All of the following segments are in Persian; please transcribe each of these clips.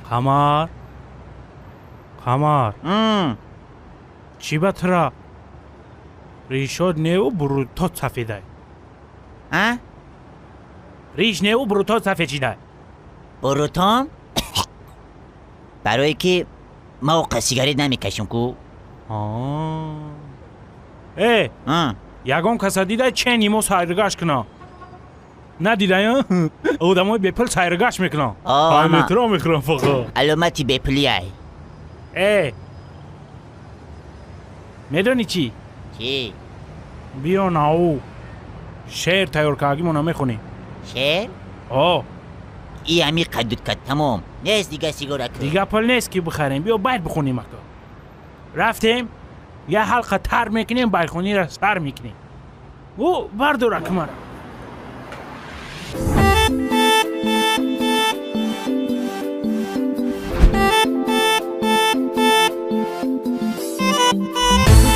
قمر قمر چی بطرا ریشاد نیو بروتات سفیده ریش نیو بروتات سفیده بروتام؟ برای که ما اوقع سیگاریت نمیکشیم کو یگان کسا دیده چه نیمو سایرگاش کنا ندیده یا؟ آدمای بپل سایرگاش میکنا احترام میکنم فقط علامتی بپلی ای میدونی چی؟ چی؟ بیا ناو شعر تیار کاگی مونا میخونی شعر؟ ای همی قدود کد تمام نیست دیگه سیگار اکرم دیگه پل نیست که بخریم بیا باید بخونیم اکا رفتیم یه حلقه تر میکنیم بایخونی را سر میکنیم او بردار اکمر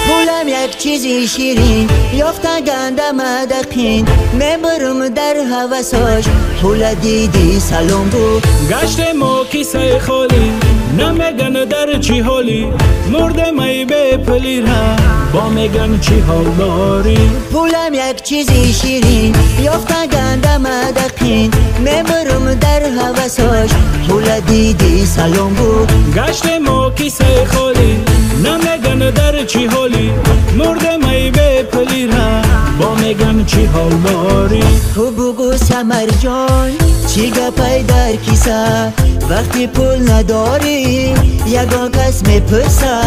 پولم یک چیزی شیرین یافته گنده مدقین میبرم در حوثاش پول دیدی سلام بو گشت ما کیسه خالی نمیگن در چی حالی مرده می به پلی را با میگن چی حال داری پولم یک چیزی شیرین یافته گنده مدقین میبرم در حوثاش پول دیدی سلام بو گشت ما کیسه خالی نمیگن در چی حالی مرده می به پلی را با میگن چی حال داری تو بگو سمر جان چی گپای در کیسه وقتی پول نداری یگان کس میپرسه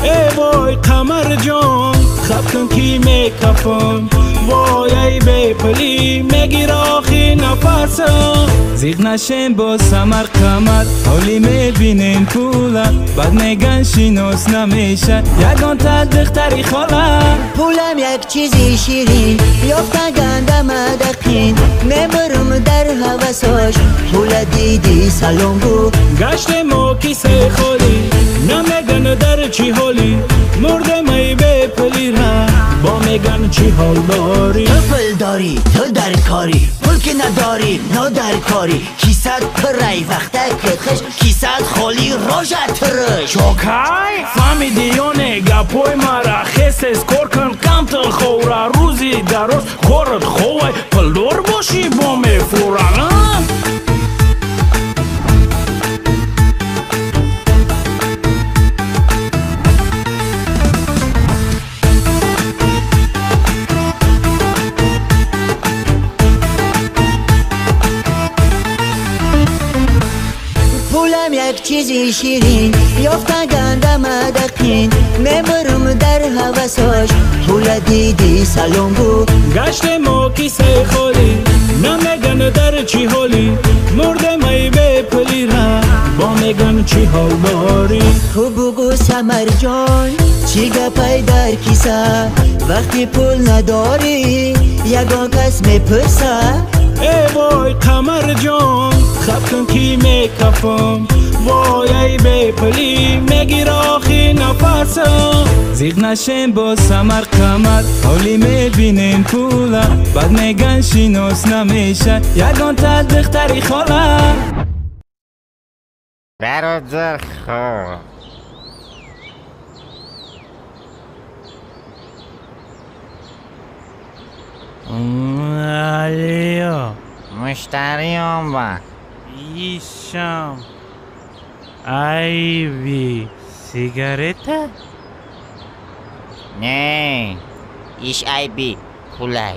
ای وای قمر جان خب کن کی میکفم وای ای بی پلی میگیر آخی نفرسم زیغ نشیم با سمر قمر حالی میبینین پولا بعد میگن شینوس نمیشه یگان تدختری خاله پولم یک چیزی شیرین یافته گنده مدقین میبرم در حوثاش پول دیدی سلام بو گشت ما کیسه خالی نمیگن در چی حالی مرده می به پلی را با میگن چی حال داری تو پل داری تو در کاری پول که نداری نو در کاری کیسد پرای وقته که خش کیسد خالی روشت رش چوکای فهمیدی یا نه گپوی مرا خیست اسکور کن کمت خوره روزی درست کارت خواه پل دار باشی با میفورم پولم یک چیزی شیرین یافته گنده مدقین میبرم در حوثاش پول دیدی سلام بو گشت ما کیسه خالی نمیگن در چی حالی مرده می به پلی را با میگن چی حال داری تو بگو سمر جان چی گپای در کیسه وقتی پول نداری یگان کس میپرسه ای وای قمر جان خب کن کی میکفم وای ای بی پلی میگیر آخی نفرسم زیغ نشیم با سمر قمر حالی میبینین پولا بعد میگن شینوس نمیشه یگان تدختری خاله برادر خواه علیا مشتریام با ایشم ایوی سیگارتا؟ نه ایش ای بی پولای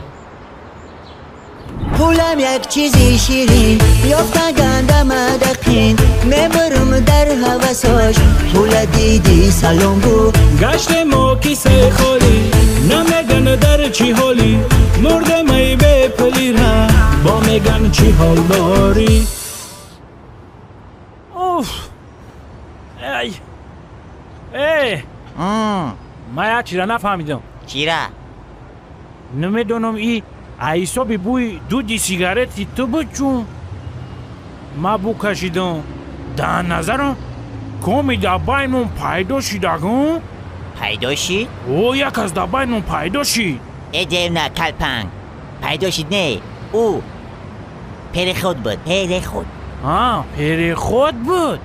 پولم یک چیزی شیرین یافته گنده مدقین میبرم در حوثاش پول دیدی سلام بو گشت ما کیسه خالی نمیگن در چی حالی مرده می به پلی را با میگن چی حال داری اوف ای من یک چی را نفهمیدم چی را؟ نمیدونم ای ایسا بی بوی دودی سیگارتی تو بچون ما بو کشیدم در نظرم کمی دبایمون پیدا شیدگم پیدا شید؟ او یک از دبایمون پیدا شید ای دیو نه کلپنگ پیدا شید نه او پر خود بود پر خود پری خود بود